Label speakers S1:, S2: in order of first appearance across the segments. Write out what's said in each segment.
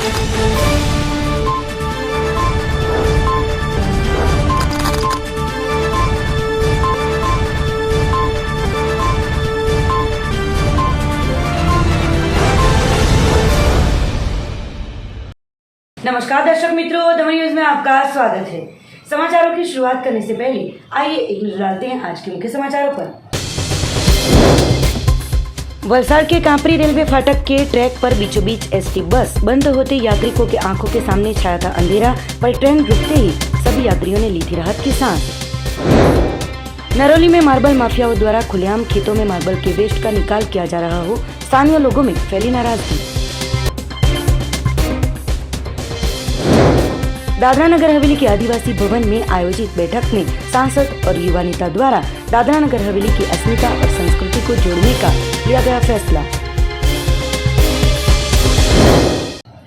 S1: नमस्कार दर्शक मित्रों, दमन न्यूज में आपका स्वागत है। समाचारों की शुरुआत करने से पहले आइए एक नजर डालते हैं आज के मुख्य समाचारों पर। वलसाड़ के कांपरी रेलवे फाटक के ट्रैक पर बीचों बीच एसटी बस बंद होते यात्रियों के आंखों के सामने छाया था अंधेरा, पर ट्रेन रुकते ही सभी यात्रियों ने ली थी राहत की सांस। नरौली में मार्बल माफियाओं द्वारा खुलेआम खेतों में मार्बल के वेस्ट का निकाल किया जा रहा हो, स्थानीय लोगों में फैली नाराजगी। दादरा नगर हवेली के आदिवासी भवन में आयोजित बैठक में सांसद और युवा नेता द्वारा दादरा नगर हवेली की अस्मिता और संस्कृति को जोड़ने का लिया गया फैसला।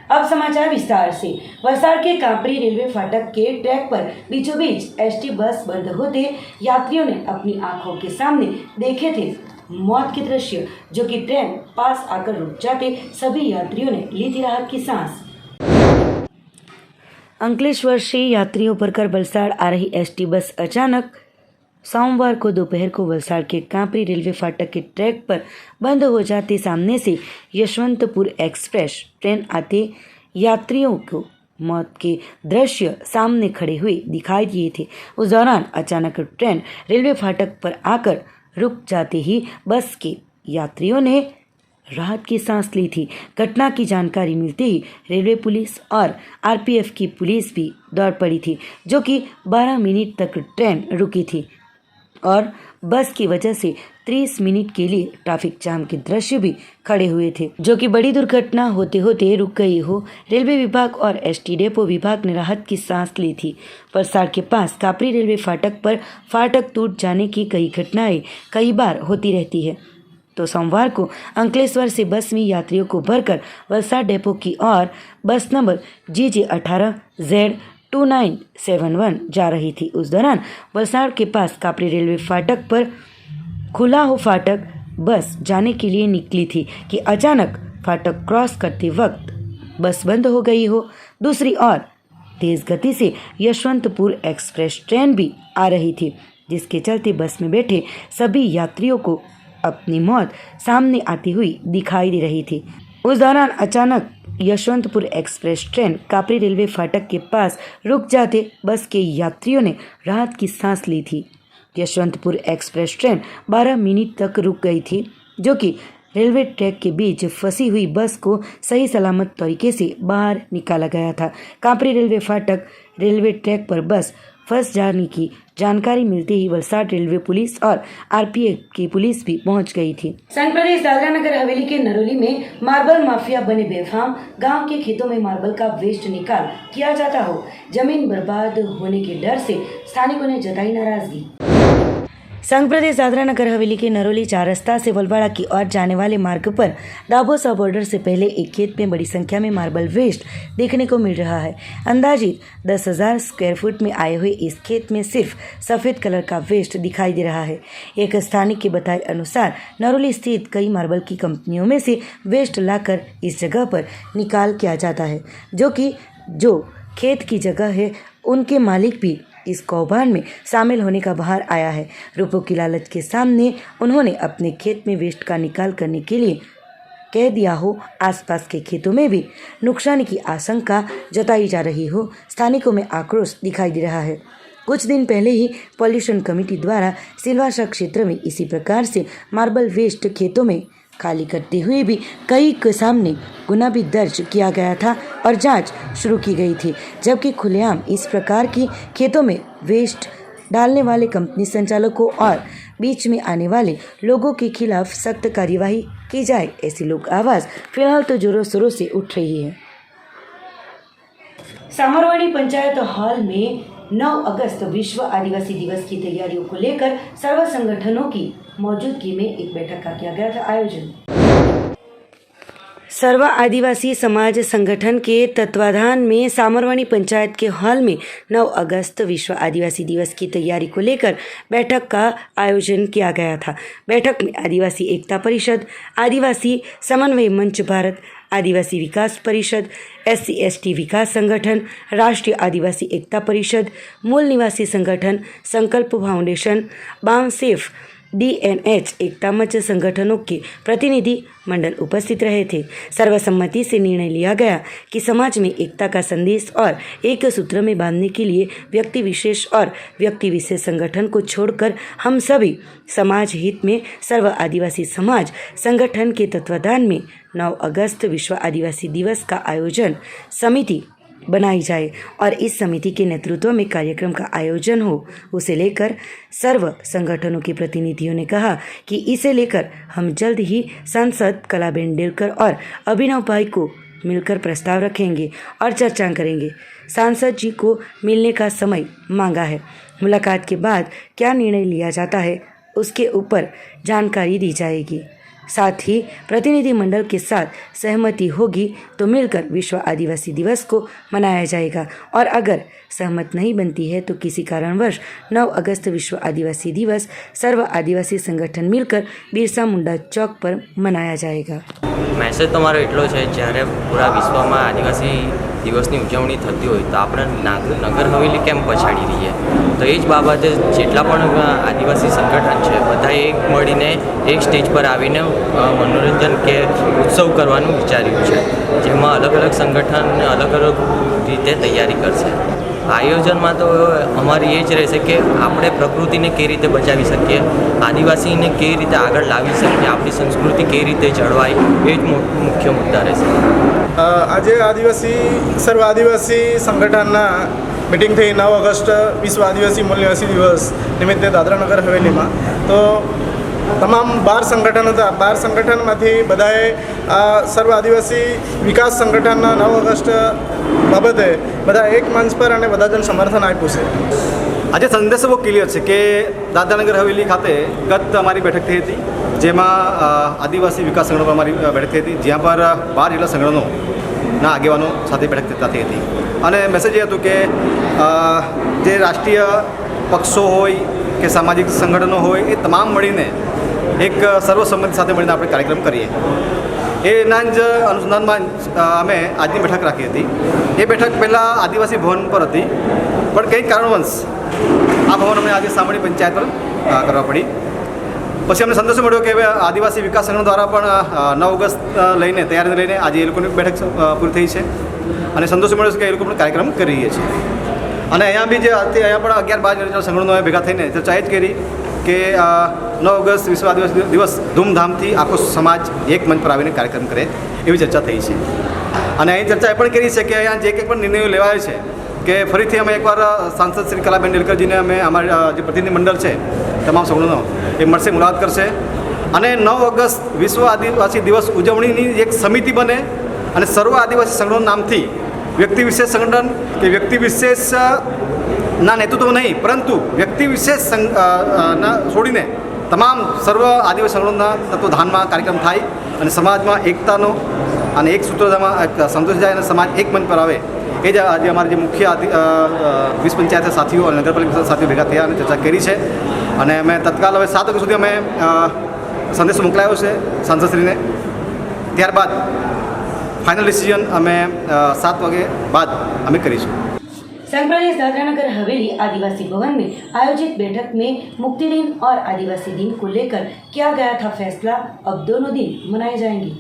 S1: अब समाचार विस्तार से। वलसाड़ के कांपरी रेलवे फाटक के ट्रैक पर बीचों बीच एसटी बस बंद होते यात्रियों ने अपनी आंखों के सामने देखे थे मौत के दृश्य, जो कि ट्रेन पास आकर रुक जाते सभी यात्रियों ने ली थी राहत की सांस। अंकलेश्वर से यात्रियों भरकर वलसाड़ आ रही एसटी बस अचानक सोमवार को दोपहर को वलसाड़ के कांपरी रेलवे फाटक के ट्रैक पर बंद हो जाते सामने से यशवंतपुर एक्सप्रेस ट्रेन आते यात्रियों को मौत के दृश्य सामने खड़े हुए दिखाई दिए थे। उस दौरान अचानक ट्रेन रेलवे फाटक पर आकर रुक जाते ही बस के यात्रियों ने राहत की सांस ली थी। घटना की जानकारी मिलते ही रेलवे पुलिस और आरपीएफ की पुलिस भी दौड़ पड़ी थी, जो कि 12 मिनट तक ट्रेन रुकी थी और बस की वजह से 30 मिनट के लिए ट्रैफिक जाम के दृश्य भी खड़े हुए थे, जो कि बड़ी दुर्घटना होते होते रुक गई हो। रेलवे विभाग और एसटी डेपो विभाग ने राहत की सांस ली थी। वलसाड़ के पास कापरी रेलवे फाटक पर फाटक टूट जाने की कई घटनाएं कई बार होती रहती है, तो सोमवार को अंकलेश्वर से बस में यात्रियों को भरकर वलसाड़ डेपो की ओर बस नंबर GJ18Z2971 जा रही थी। उस दौरान वलसाड़ के पास कापरी रेलवे फाटक पर खुला हो फाटक बस जाने के लिए निकली थी कि अचानक फाटक क्रॉस करते वक्त बस बंद हो गई हो। दूसरी ओर तेज गति से यशवंतपुर एक्सप्रेस ट्रेन भी आ रही थी, जिसके चलते बस में बैठे सभी यात्रियों को अपनी मौत सामने आती हुई दिखाई दे रही थी। उस दौरान अचानक Yashwantpur express train Kapri railway फाटक के पास रुक जाते बस के यात्रियों ने राहत की सांस ली थी। यशवंतपुर एक्सप्रेस ट्रेन 12 मिनट तक रुक गई थी, जो कि रेलवे ट्रैक के बीच फंसी हुई बस को सही सलामत तरीके से बाहर निकाला गया था। कापरी रेलवे फाटक रेलवे ट्रैक पर बस फंस जाने की जानकारी मिलते ही वलसाड़ रेलवे पुलिस और आरपीएफ की पुलिस भी पहुंच गई थी। संघ प्रदेश दादरा नगर हवेली के नरौली में मार्बल माफिया बने बेफाम, गांव के खेतों में मार्बल का वेस्ट निकाल किया जाता हो, जमीन बर्बाद होने के डर से स्थानिकों ने जताई नाराजगी। संघ प्रदेश दादरा नगर हवेली के नरौली 4 रास्ता से वलवाड़ा की ओर जाने वाले मार्ग पर दाबोसा बॉर्डर से पहले एक खेत में बड़ी संख्या में मार्बल वेस्ट देखने को मिल रहा है। अंदाजित 10,000 स्क्वायर फुट में आए हुए इस खेत में सिर्फ सफ़ेद कलर का वेस्ट दिखाई दे रहा है। एक स्थानिक के बताए अनुसार नरौली स्थित कई मार्बल की कंपनियों में से वेस्ट लाकर इस जगह पर निकाल किया जाता है, जो खेत की जगह है उनके मालिक भी इस कौभांड में शामिल होने का बाहर आया है। रुपयों की लालच के सामने उन्होंने अपने खेत में वेस्ट का निकाल करने के लिए कह दिया हो। आसपास के खेतों में भी नुकसान की आशंका जताई जा रही हो। स्थानिकों में आक्रोश दिखाई दे रहा है। कुछ दिन पहले ही पॉल्यूशन कमेटी द्वारा सिलवासा क्षेत्र में इसी प्रकार से मार्बल वेस्ट खेतों में खाली करते हुए भी कई के सामने गुना भी दर्ज किया गया था और जांच शुरू की गई थी, जबकि खुलेआम इस प्रकार की खेतों में वेस्ट डालने वाले कंपनी संचालकों और बीच में आने वाले लोगों के खिलाफ सख्त कार्यवाही की जाए, ऐसी लोक आवाज़ फिलहाल तो जोरों शोरों से उठ रही है। सामरवाड़ी पंचायत हॉल में 9 अगस्त विश्व आदिवासी दिवस की तैयारियों को लेकर सर्व संगठनों की मौजूदगी में एक बैठक का किया गया था आयोजन। सर्व आदिवासी समाज संगठन के तत्वाधान में सामरवाड़ी पंचायत के हॉल में 9 अगस्त विश्व आदिवासी दिवस की तैयारी को लेकर बैठक का आयोजन किया गया था। बैठक में आदिवासी एकता परिषद, आदिवासी समन्वय मंच भारत, आदिवासी विकास परिषद, SC/ST विकास संगठन, राष्ट्रीय आदिवासी एकता परिषद, मूल निवासी संगठन, संकल्प फाउंडेशन, बामसेफ, DNH एकता मंच संगठनों के प्रतिनिधि मंडल उपस्थित रहे थे। सर्वसम्मति से निर्णय लिया गया कि समाज में एकता का संदेश और एक सूत्र में बांधने के लिए व्यक्ति विशेष और व्यक्ति विशेष संगठन को छोड़कर हम सभी समाज हित में सर्व आदिवासी समाज संगठन के तत्वाधान में 9 अगस्त विश्व आदिवासी दिवस का आयोजन समिति बनाई जाए और इस समिति के नेतृत्व में कार्यक्रम का आयोजन हो, उसे लेकर सर्व संगठनों के प्रतिनिधियों ने कहा कि इसे लेकर हम जल्द ही सांसद कलाबेन डेलकर और अभिनव भाई को मिलकर प्रस्ताव रखेंगे और चर्चा करेंगे। सांसद जी को मिलने का समय मांगा है। मुलाकात के बाद क्या निर्णय लिया जाता है उसके ऊपर जानकारी दी जाएगी। साथ ही प्रतिनिधिमंडल के साथ सहमति होगी तो मिलकर विश्व आदिवासी दिवस को मनाया जाएगा और अगर सहमत नहीं बनती है तो किसी कारणवश 9 अगस्त विश्व आदिवासी दिवस सर्व आदिवासी संगठन मिलकर बिरसा मुंडा चौक पर मनाया जाएगा।
S2: મેસેજ તો મારો એટલો છે, જ્યારે પૂરા વિશ્વમાં આદિવાસી દિવસની ઉજવણી થતી હોય તો આપણે નગર હવેલી કેમ પછાડી રહીએ, તો એ જ બાબતે જેટલા પણ આદિવાસી સંગઠન છે બધાએ એક મળીને એક સ્ટેજ પર આવીને મનોરંજન કે ઉત્સવ કરવાનું વિચાર્યું છે, જેમાં અલગ અલગ સંગઠન અલગ અલગ રીતે તૈયારી કરશે। આયોજનમાં તો અમારી એ જ રહેશે કે આપણે પ્રકૃતિને કઈ રીતે બચાવી શકીએ, આદિવાસીને કઈ રીતે આગળ લાવી શકીએ, આપણી સંસ્કૃતિ કઈ રીતે જળવાય, એ જ મુખ્ય મુદ્દા રહેશે।
S3: આજે આદિવાસી સર્વ આદિવાસી સંગઠનના મીટિંગ થઈ 9 ઓગસ્ટ વિશ્વ આદિવાસી મૂળ નિવાસી દિવસ નિમિત્તે દાદરા નગર હવેલીમાં। તો તમામ 12 સંગઠન હતા, 12 સંગઠનમાંથી બધાએ સર્વ આદિવાસી વિકાસ સંગઠનના 9 ઓગસ્ટ બાબતે બધા એક મંચ પર અને બધા જણ સમર્થન આપ્યું છે।
S4: આજે સંદેશો બહુ ક્લિયર છે કે દાદરાનગર હવેલી ખાતે ગત અમારી બેઠક થઈ હતી, જેમાં આદિવાસી વિકાસ સંગઠન અમારી બેઠક થઈ હતી, જ્યાં પર 12 જેટલા સંગઠનોના આગેવાનો સાથે બેઠક થઈ હતી અને મેસેજ એ હતું કે જે રાષ્ટ્રીય પક્ષો હોય કે સામાજિક સંગઠનો હોય એ તમામ મળીને એક સર્વસંમતિ સાથે મળીને આપણે કાર્યક્રમ કરીએ। એના જ અનુસંધાનમાં અમે આજની બેઠક રાખી હતી। એ બેઠક પહેલાં આદિવાસી ભવન પર હતી, પણ કંઈક કારણવશ આ ભવન અમને આજે સામણી પંચાયત પર કરવા પડી। પછી અમને સંદેશો મળ્યો કે હવે આદિવાસી વિકાસ સંગઠન દ્વારા પણ 9 ઓગસ્ટ લઈને તૈયારી લઈને આજે એ લોકોની બેઠક પૂરી થઈ છે અને સંદેશો મળ્યો છે કે એ લોકો પણ કાર્યક્રમ કરી રહ્યા છે। અને અહીંયા બી જે અહીંયા પણ 11-12 સંગઠનો ભેગા થઈને ચર્ચા એ જ કરી કે 9 ઓગસ્ટ વિશ્વ આદિવાસી દિવસ ધૂમધામથી આખો સમાજ એક મંચ પર આવીને કાર્યક્રમ કરે એવી ચર્ચા થઈ છે। અને અહીં ચર્ચા એ પણ કરી છે કે અહીંયા જે કંઈ પણ નિર્ણયો લેવાયો છે કે ફરીથી અમે એકવાર સાંસદ શ્રી કલાબેન ડેલકરજીને અમે અમારા જે પ્રતિનિધિ મંડળ છે તમામ સંગઠનો એ મળશે, મુલાકાત કરશે અને 9 ઓગસ્ટ વિશ્વ આદિવાસી દિવસ ઉજવણીની એક સમિતિ બને અને સર્વ આદિવાસી સંગઠનો નામથી વ્યક્તિ વિશેષ સંગઠન કે વ્યક્તિ વિશેષના નેતૃત્વ નહીં, પરંતુ વ્યક્તિ વિશેષ છોડીને તમામ સર્વ આદિવાસી સંગઠનોના તત્વધાનમાં કાર્યક્રમ થાય અને સમાજમાં એકતાનો અને એક સૂત્રધામાં સંતોષ જાય અને સમાજ એક મંચ પર આવે। એ જ આજે અમારા જે મુખ્ય વિશ્વ પંચાયત સાથીઓ અને નગરપાલિકા સાથીઓ ભેગા થયા અને ચર્ચા કરી છે અને અમે તત્કાલ હવે 7 વાગ્યા સુધી અમે સંદેશો મોકલાયો છે સાંસદશ્રીને। ત્યારબાદ ફાઇનલ ડિસિઝન અમે 7 વાગે બાદ અમે કરીશું।
S1: संघ प्रदेश दादरानगर हवेली आदिवासी भवन में आयोजित बैठक में मुक्ति दिन और आदिवासी दिन को लेकर किया गया था फैसला। अब दोनों दिन मनाए जाएंगे।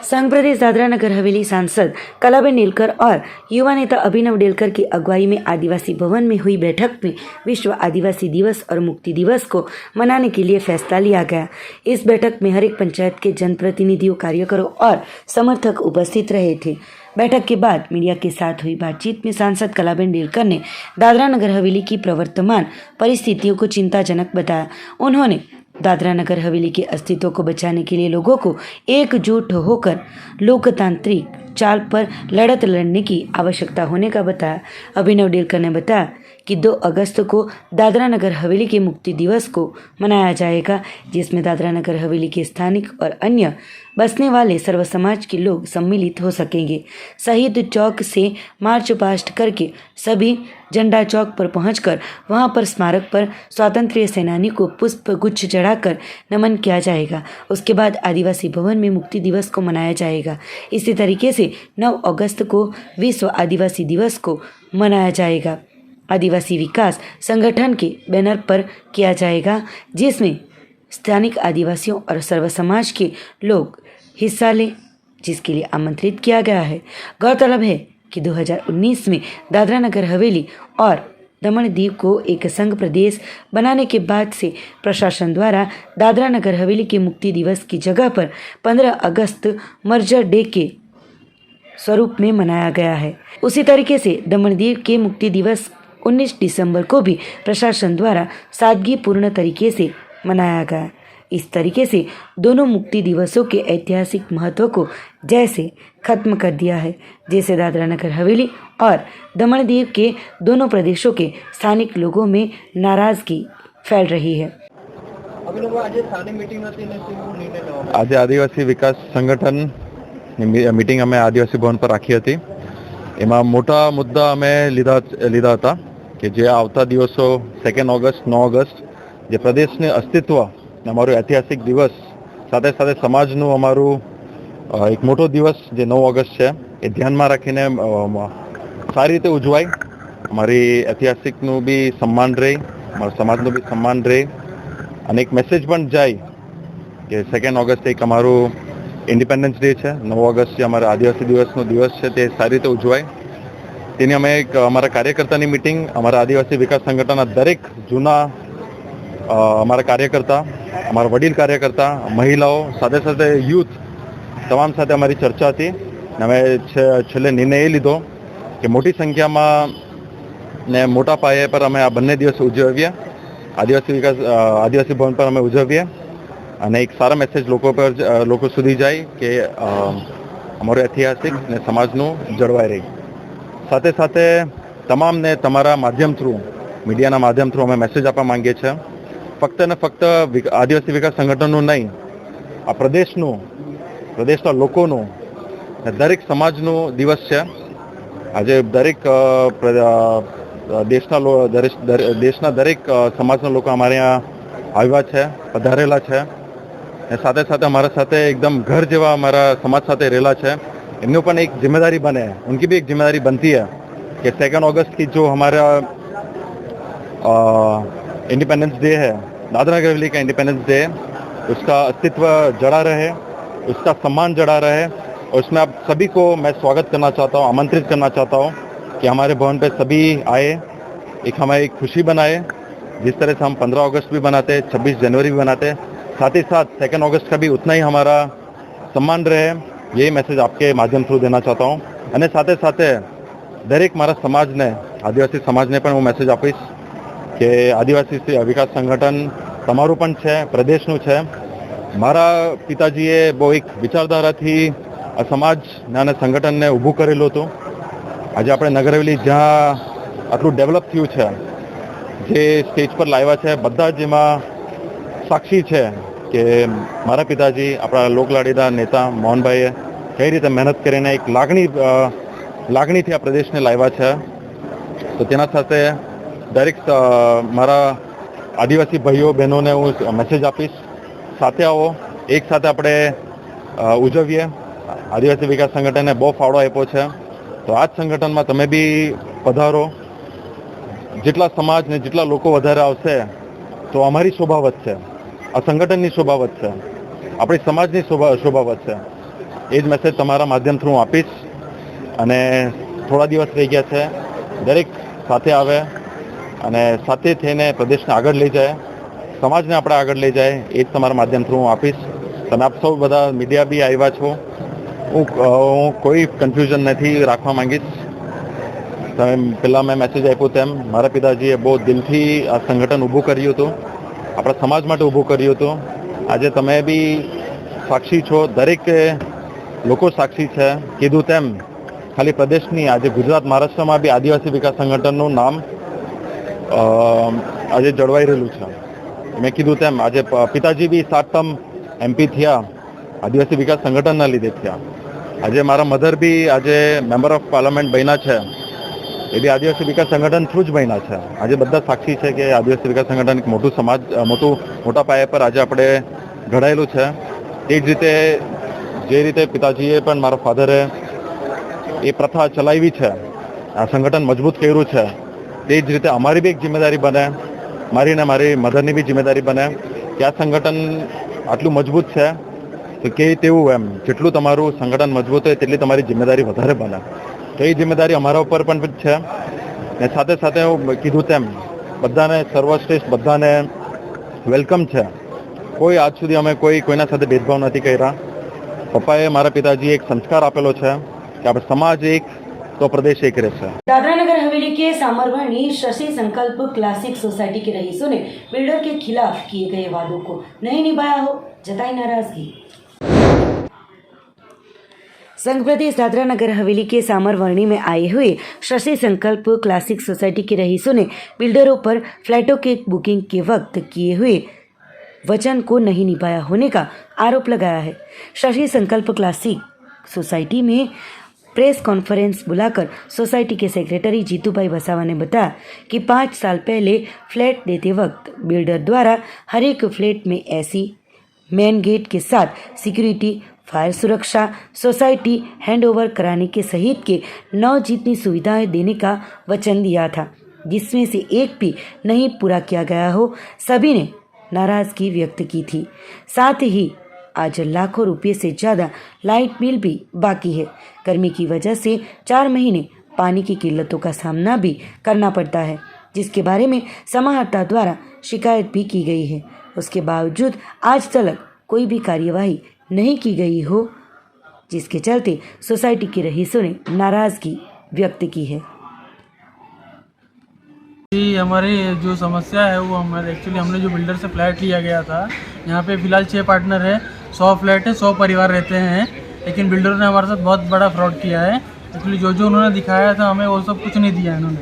S1: संघ प्रदेश दादरानगर हवेली सांसद कलाबेन डेलकर और युवा नेता अभिनव डेलकर की अगुवाई में आदिवासी भवन में हुई बैठक में विश्व आदिवासी दिवस और मुक्ति दिवस को मनाने के लिए फैसला लिया गया। इस बैठक में हर एक पंचायत के जनप्रतिनिधियों, कार्यकरों और समर्थक उपस्थित रहे थे। बैठक के बाद मीडिया के साथ हुई बातचीत में सांसद कलाबेन डेलकर ने दादरा नगर हवेली की प्रवर्तमान परिस्थितियों को चिंताजनक बताया। उन्होंने दादरा नगर हवेली के अस्तित्व को बचाने के लिए लोगों को एकजुट होकर लोकतांत्रिक चाल पर लड़त लड़ने की आवश्यकता होने का बताया। अभिनव डेलकर ने बताया कि 2 अगस्त को दादरा नगर हवेली के मुक्ति दिवस को मनाया जाएगा, जिसमें दादरा नगर हवेली के स्थानिक और अन्य बसने वाले सर्व समाज के लोग सम्मिलित हो सकेंगे। शहीद चौक से मार्च पास्ट करके सभी झंडा चौक पर पहुंचकर वहां पर स्मारक पर स्वातंत्र्य सेनानी को पुष्प गुच्छ चढ़ाकर नमन किया जाएगा। उसके बाद आदिवासी भवन में मुक्ति दिवस को मनाया जाएगा। इसी तरीके से 9 अगस्त को विश्व आदिवासी दिवस को मनाया जाएगा। आदिवासी विकास संगठन के बैनर पर किया जाएगा, जिसमें स्थानिक आदिवासियों और सर्व समाज के लोग हिस्सा लें, जिसके लिए आमंत्रित किया गया है। गौरतलब है कि 2019 में दादरा नगर हवेली और दमन दीव को एक संघ प्रदेश बनाने के बाद से प्रशासन द्वारा दादरा नगर हवेली के मुक्ति दिवस की जगह पर 15 अगस्त मर्जर डे के स्वरूप में मनाया गया है। उसी तरीके से दमन दीव के मुक्ति दिवस 19 दिसंबर को भी प्रशासन द्वारा सादगीपूर्ण तरीके से मनाया गया। इस तरीके से दोनों मुक्ति दिवसों के ऐतिहासिक महत्व को जैसे खत्म कर दिया है, जैसे दादरा नगर हवेली और दमन दीव के दोनों प्रदेशों के स्थानिक लोगों में नाराजगी फैल रही है।
S5: आज आदिवासी विकास संगठन मीटिंग अमे आदिवासी भवन पर राखी थी। एमां मोटा मुद्दा अमे लीधा हता कि जे आवता दिवसों 2 ऑगस्ट 9 ऑगस्ट जे प्रदेशने अस्तित्व अमारू ऐतिहासिक दिवस साथे साथे समाजनु अमारू एक मोटो दिवस जे 9 ऑगस्ट है ए ध्यान में राखीने सारी रीते उजवाय। अमारी ऐतिहासिकनु भी सम्मान रहे, अमारा समाजनु भी सम्मान रहे અને એક મેસેજ પણ જાય કે 2 ઓગસ્ટ એક અમારું ઇન્ડિપેન્ડન્સ ડે છે, 9 ઓગસ્ટ જે અમારા આદિવાસી દિવસનો દિવસ છે તે સારી રીતે ઉજવાય તેની અમે એક અમારા કાર્યકર્તાની મીટિંગ અમારા આદિવાસી વિકાસ સંગઠનના દરેક જૂના અમારા કાર્યકર્તા, અમારા વડીલ કાર્યકર્તા, મહિલાઓ સાથે સાથે યુથ તમામ સાથે અમારી ચર્ચા હતી અને અમે છેલ્લે નિર્ણય એ લીધો કે મોટી સંખ્યામાં ને મોટા પાયે પર અમે આ બંને દિવસ ઉજવીએ, આદિવાસી ભવન પર અમે ઉજવીએ અને એક સારા મેસેજ લોકો સુધી જાય કે અમારું ऐतिहासिक ને સમાજનું જળવાઈ રહી। સાથે સાથે તમામને તમારા માધ્યમ થ્રુ, મીડિયાના માધ્યમ થ્રુ અમે મેસેજ આપવા માંગીએ છીએ, ફક્ત ને ફક્ત આદિવાસી વિકાસ સંગઠનનું નહીં, આ પ્રદેશના લોકોનું દરેક સમાજનું દિવસ છે। આજે દરેક દેશના દરેક સમાજના લોકો અમારે यहाँ આવ્યા છે, પધારેલા છે અને સાથે સાથે અમારા સાથે એકદમ ઘર જેવા અમારા સમાજ સાથે રહેલા છે। એમનું પણ એક जिम्मेदारी बने, उनकी भी एक जिम्मेदारी बनती है कि 2 अगस्त की जो हमारा इंडिपेंडेंस डे है, दादरा नगर हवेली का इंडिपेंडेंस डे, उसका अस्तित्व जड़ा रहे, उसका सम्मान जड़ा रहे। और उसमें आप सभी को मैं स्वागत करना चाहता हूँ, आमंत्रित करना चाहता हूँ कि हमारे भवन पे सभी आए, एक हमारी खुशी बनाए। जिस तरह से हम 15 अगस्त भी बनाते, 26 जनवरी भी बनाते, साथ ही साथ 2 अगस्त का भी उतना ही हमारा सम्मान रहे, यही मैसेज आपके माध्यम थ्रू देना चाहता हूँ। અને સાથે સાથે દરેક મારા સમાજને, આદિવાસી સમાજને પણ હું મેસેજ આપીશ કે આદિવાસી વિકાસ સંગઠન તમારું પણ છે, પ્રદેશનું છે। મારા પિતાજીએ બહુ એક વિચારધારાથી આ સમાજ અને સંગઠનને ઊભું કરેલું હતું। આજે આપણે નગર હવેલી જ્યાં આટલું ડેવલપ થયું છે, જે સ્ટેજ પર લાવ્યા છે, બધા જ એમાં સાક્ષી છે કે મારા પિતાજી, આપણા લોકલાડીના નેતા મોહનભાઈએ કઈ રીતે મહેનત કરીને એક લાગણીથી આ પ્રદેશને લાવ્યા છે। તો તેના સાથે દરેક મારા આદિવાસી ભાઈઓ બહેનોને હું મેસેજ આપીશ, સાથે આવો, એક સાથે આપણે ઉજવીએ। આદિવાસી વિકાસ સંગઠને બહુ ફાળો આપ્યો છે, તો આ જ સંગઠનમાં તમે બી પધારો। જેટલા સમાજ ને જેટલા લોકો વધારે આવશે તો અમારી શોભા વધશે, આ સંગઠનની શોભા વધશે, આપણી સમાજની શોભા વધશે। એ જ મેસેજ તમારા માધ્યમ થ્રુ હું આપીશ અને થોડા દિવસ રહી ગયા છે, દરેક સાથે આવે અને સાથે થઈને પ્રદેશને આગળ લઈ જાય, સમાજને આપણે આગળ લઈ જાય, એ જ તમારા માધ્યમ થ્રુ હું આપીશ। તમે આપ સૌ બધા મીડિયા બી આવ્યા છો, હું કોઈ કન્ફ્યુઝન નથી રાખવા માંગીશ। તમે પહેલાં મેં મેસેજ આપ્યો તેમ મારા પિતાજીએ બહુ દિલથી આ સંગઠન ઊભું કર્યું હતું, આપણા સમાજ માટે ઊભું કર્યું હતું। આજે તમે બી સાક્ષી છો, દરેક લોકો સાક્ષી છે। કીધું તેમ ખાલી પ્રદેશની, આજે ગુજરાત મહારાષ્ટ્રમાં બી આદિવાસી વિકાસ સંગઠનનું નામ આજે જળવાઈ રહેલું છે. મેં કીધું તેમ આજે પિતાજી બી 7 ટર્મ MP થયા આદિવાસી વિકાસ સંગઠનના લીધે થયા. આજે મારા મધર બી આજે મેમ્બર ઓફ પાર્લામેન્ટ બન્યા છે, એ બી આદિવાસી વિકાસ સંગઠન થ્રુ જ બન્યા છે. આજે બધા સાક્ષી છે કે આદિવાસી વિકાસ સંગઠન એક મોટું સમાજ મોટા પાયા પર આજે આપણે ઘડાયેલું છે. તે જ રીતે જે રીતે પિતાજીએ પણ મારા ફાધરે એ પ્રથા ચલાવી છે, આ સંગઠન મજબૂત કર્યું છે, તે જ રીતે અમારી બી એક જિમ્મેદારી બને, મારી ને મારી મધરની બી જિમ્મેદારી બને કે આ સંગઠન આટલું મજબૂત છે તો કે તેવું એમ જેટલું તમારું સંગઠન મજબૂત હોય તેટલી તમારી જિમ્મેદારી વધારે બને. તો એ જિમ્મેદારી અમારા ઉપર પણ છે. ને સાથે સાથે હું કીધું તેમ બધાને સર્વશ્રેષ્ઠ બધાને વેલકમ છે. કોઈ આજ સુધી અમે કોઈના સાથે ભેદભાવ નથી કર્યા. પપ્પાએ મારા પિતાજી એક સંસ્કાર આપેલો છે कि आप समाज एक तो प्रदेश एक रहता है.
S1: दादरा नगर हवेली के सामरवाणी शशि संकल्प क्लासिक सोसाइटी के रईसों ने बिल्डर के खिलाफ किए गए वादों को नहीं निभाया हो, जताई नाराजगी. संघ प्रदेश दादरा नगर हवेली के सामरवर्णी में आए हुए शशि संकल्प क्लासिक सोसाइटी के रईसों ने बिल्डरों पर फ्लैटों के बुकिंग के वक्त किए हुए वचन को नहीं निभाया होने का आरोप लगाया है. शशि संकल्प क्लासिक सोसाइटी में प्रेस कॉन्फ्रेंस बुलाकर सोसाइटी के सेक्रेटरी जीतूभाई वसावा ने बताया कि 5 साल पहले फ्लैट देते वक्त बिल्डर द्वारा हर एक फ्लैट में एसी, मेन गेट के साथ सिक्योरिटी, फायर सुरक्षा, सोसाइटी हैंडओवर कराने के सहित के 9 जितनी सुविधाएं देने का वचन दिया था, जिसमें से एक भी नहीं पूरा किया गया हो. सभी ने नाराजगी व्यक्त की थी. साथ ही आज लाखों रुपये से ज़्यादा लाइट बिल भी बाकी है. गर्मी की वजह से 4 महीने पानी की किल्लतों का सामना भी करना पड़ता है, जिसके बारे में समाहर्ता द्वारा शिकायत भी की गई है. उसके बावजूद आज तक कोई भी कार्यवाही नहीं की गई हो, जिसके चलते सोसाइटी के रईसों ने नाराज़गी व्यक्त की है.
S6: हमारी जो समस्या है वो हमारे एक्चुअली हमने जो बिल्डर से फ्लैट लिया गया था, यहाँ पे फ़िलहाल 6 पार्टनर है, 100 फ्लैट है, 100 परिवार रहते हैं. लेकिन बिल्डरों ने हमारे साथ बहुत बड़ा फ्रॉड किया है. एक्चुअली जो उन्होंने दिखाया था हमें वो सब कुछ नहीं दिया है इन्होंने.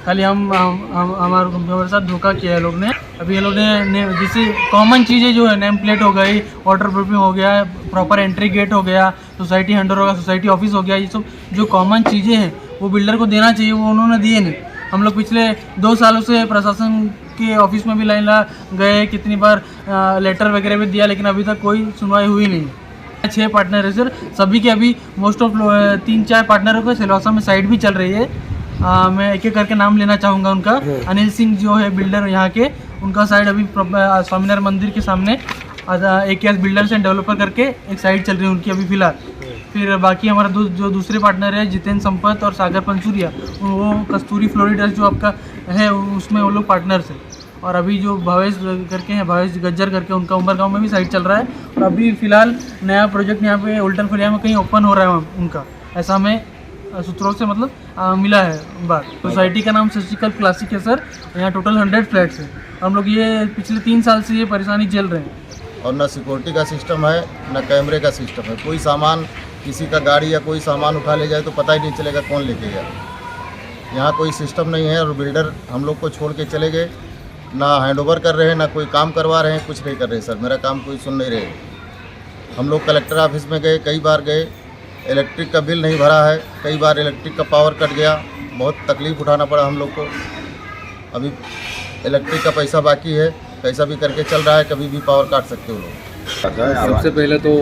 S6: खाली हमारे साथ धोखा किया है लोग ने. अभी ये लोग ने जैसे कॉमन चीज़ें जो है नेम प्लेट हो गई, वाटर प्रूफिंग हो गया, प्रॉपर एंट्री गेट हो गया, सोसाइटी हैंडओवर होगा, सोसाइटी ऑफिस हो गया, ये सब जो कॉमन चीज़ें हैं वो बिल्डर को देना चाहिए, वो उन्होंने दिए नहीं. हम लोग पिछले 2 सालों से प्रशासन के ऑफिस में भी लाइन ला गए, कितनी बार लेटर वगैरह भी दिया, लेकिन अभी तक कोई सुनवाई हुई नहीं. 6 पार्टनर है सर, सभी के अभी मोस्ट ऑफ 3-4 पार्टनरों को सिलवासा में साइट भी चल रही है. मैं एक एक करके नाम लेना चाहूँगा उनका. अनिल सिंह जो है बिल्डर यहाँ के, उनका साइट अभी स्वामीनारायण मंदिर के सामने AKS बिल्डर्स एंड डेवलपर करके एक साइट चल रही है उनकी अभी फ़िलहाल. फिर बाकी हमारा जो दूसरे पार्टनर है जितेंद्र संपत और सागर पंसूरिया, वो कस्तूरी फ्लोरिडस जो आपका है उसमें वो लोग पार्टनर्स हैं. और अभी जो भावेश करके हैं, भावेश गज्जर करके, उनका उमरगांव में भी साइट चल रहा है. और अभी फ़िलहाल नया प्रोजेक्ट यहाँ पे उल्टन फलिया में कहीं ओपन हो रहा है उनका, ऐसा हमें सूत्रों से मतलब मिला है बात. सोसाइटी का नाम शशिकल्प क्लासिक है सर. यहाँ टोटल 100 फ्लैट्स हैं. हम लोग ये पिछले 3 साल से ये परेशानी झेल रहे हैं.
S7: और ना सिक्योरिटी का सिस्टम है, ना कैमरे का सिस्टम है. कोई सामान, किसी का गाड़ी या कोई सामान उठा ले जाए तो पता ही नहीं चलेगा कौन लेके गया. यहाँ कोई सिस्टम नहीं है और बिल्डर हम लोग को छोड़ के चले गए. ना हैंडओवर कर रहे हैं, ना कोई काम करवा रहे हैं, कुछ नहीं कर रहे सर. मेरा काम कोई सुन नहीं रहे. हम लोग कलेक्टर ऑफिस में गए, कई बार गए. इलेक्ट्रिक का बिल नहीं भरा है, कई बार इलेक्ट्रिक का पावर कट गया, बहुत तकलीफ़ उठाना पड़ा हम लोग को. अभी इलेक्ट्रिक का पैसा बाकी है, पैसा भी करके चल रहा है, कभी भी पावर काट सकते हो लोग.
S8: सबसे पहले तो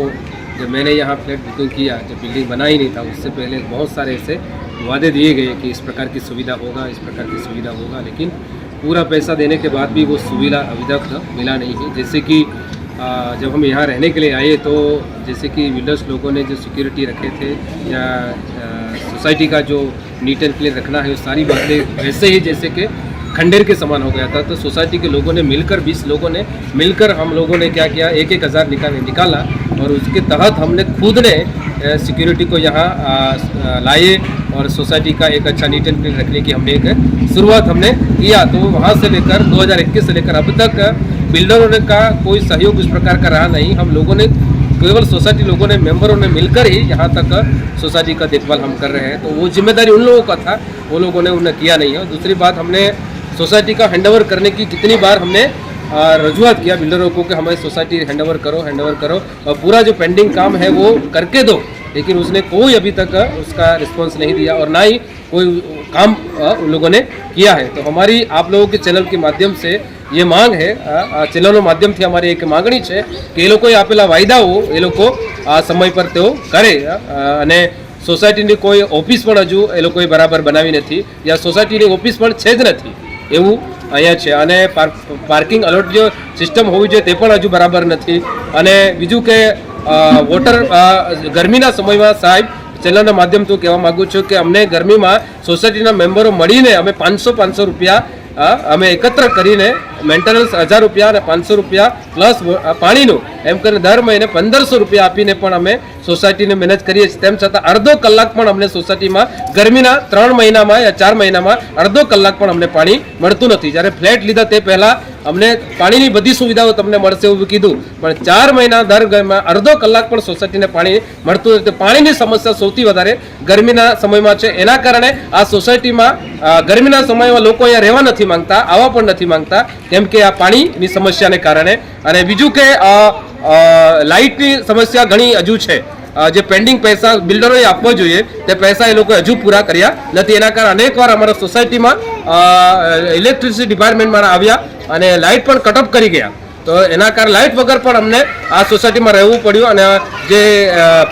S8: जब मैंने यहाँ फ्लैट बुकिंग किया, जब बिल्डिंग बना ही नहीं था, उससे पहले बहुत सारे ऐसे वादे दिए गए कि इस प्रकार की सुविधा होगा, इस प्रकार की सुविधा होगा, लेकिन पूरा पैसा देने के बाद भी वो सुविधा अभी तक मिला नहीं है. जैसे कि जब हम यहाँ रहने के लिए आए तो जैसे कि बिल्डर्स लोगों ने जो सिक्योरिटी रखे थे या सोसाइटी का जो नीट एंड क्लीन रखना है, वो सारी बातें वैसे ही जैसे कि खंडेर के समान हो गया था. तो सोसाइटी के लोगों ने मिलकर 20 लोगों ने मिलकर हम लोगों ने क्या किया, 1-1 हज़ार निकाला और उसके तहत हमने खुद ने सिक्योरिटी को यहाँ लाए और सोसाइटी का एक अच्छा नीट एंड क्लीन रखने की हमने एक शुरुआत हमने किया. तो वहाँ से लेकर 2021 से लेकर अब तक बिल्डरों ने का कोई सहयोग इस प्रकार का रहा नहीं. हम लोगों ने केवल सोसाइटी लोगों ने मेंबरों ने मिलकर ही यहाँ तक सोसाइटी का देखभाल हम कर रहे हैं. तो वो जिम्मेदारी उन लोगों का था, वो लोगों ने उन्हें किया नहीं है. और दूसरी बात, हमने सोसाइटी का हैंडओवर करने की कितनी बार हमने रजूआत किया बिल्डरों को कि हमें सोसाइटी हैंडओवर करो और पूरा जो पेंडिंग काम है वो करके दो, लेकिन उसने कोई अभी तक उसका रिस्पॉन्स नहीं दिया और ना ही कोई काम उन लोगों ने किया है। तो हमारी आप लोगों के चैनल के माध्यम से ये मांग है, चैनलों माध्यमથી અમારી એક માગણી છે કે એ લોકોએ આપેલા વાયદાઓ એ લોકો સમય પર તેઓ કરે અને સોસાયટીની કોઈ ઓફિસ પણ હજુ એ લોકોએ બરાબર બનાવી નથી યા સોસાયટીની ઓફિસ પણ છે જ નથી એવું અહીંયા છે અને પાર્કિંગ અલોટ જે સિસ્ટમ હોવી જોઈએ તે પણ હજુ બરાબર નથી અને બીજું કે વોટર ગરમીના સમયમાં સાહેબ ચેનલના માધ્યમથી કહેવા માગું છું કે અમને ગરમીમાં સોસાયટીના મેમ્બરો મળીને અમે 500 રૂપિયા અમે એકત્ર કરીને મેન્ટેનન્સ 1000 રૂપિયા અને 500 રૂપિયા પ્લસ પાણીનું એમ કરીને દર મહિને 1500 રૂપિયા આપીને પણ અમે સોસાયટીને મેનેજ કરીએ છીએ। તેમ છતાં અડધો કલાક પણ અમને સોસાયટીમાં ગરમીના 3 મહિનામાં યા 4 મહિનામાં અડધો કલાક પણ અમને પાણી મળતું નથી। જ્યારે ફ્લેટ લીધા તે પહેલાં અમને પાણીની બધી સુવિધાઓ તમને મળશે એવું કીધું, પણ 4 મહિના દર અડધો કલાક પણ સોસાયટીને પાણી મળતું નથી। પાણીની સમસ્યા સૌથી વધારે ગરમીના સમયમાં છે। એના કારણે આ સોસાયટીમાં ગરમીના સમયમાં લોકો અહીંયા રહેવા નથી માંગતા, આવવા પણ નથી માંગતા કેમ કે આ પાણીની સમસ્યાને કારણે। અને બીજું કે લાઇટની સમસ્યા ઘણી હજુ છે, જે પેન્ડિંગ પૈસા બિલ્ડરોએ આપવો જોઈએ તે પૈસા એ લોકોએ હજુ પૂરા કર્યા નથી। એના કારણે અનેકવાર અમારા સોસાયટીમાં ઇલેક્ટ્રિસિટી ડિપાર્ટમેન્ટમાં આવ્યા અને લાઇટ પણ કટઅપ કરી ગયા, તો એના કારણે લાઇટ વગર પણ અમને આ સોસાયટીમાં રહેવું પડ્યું અને જે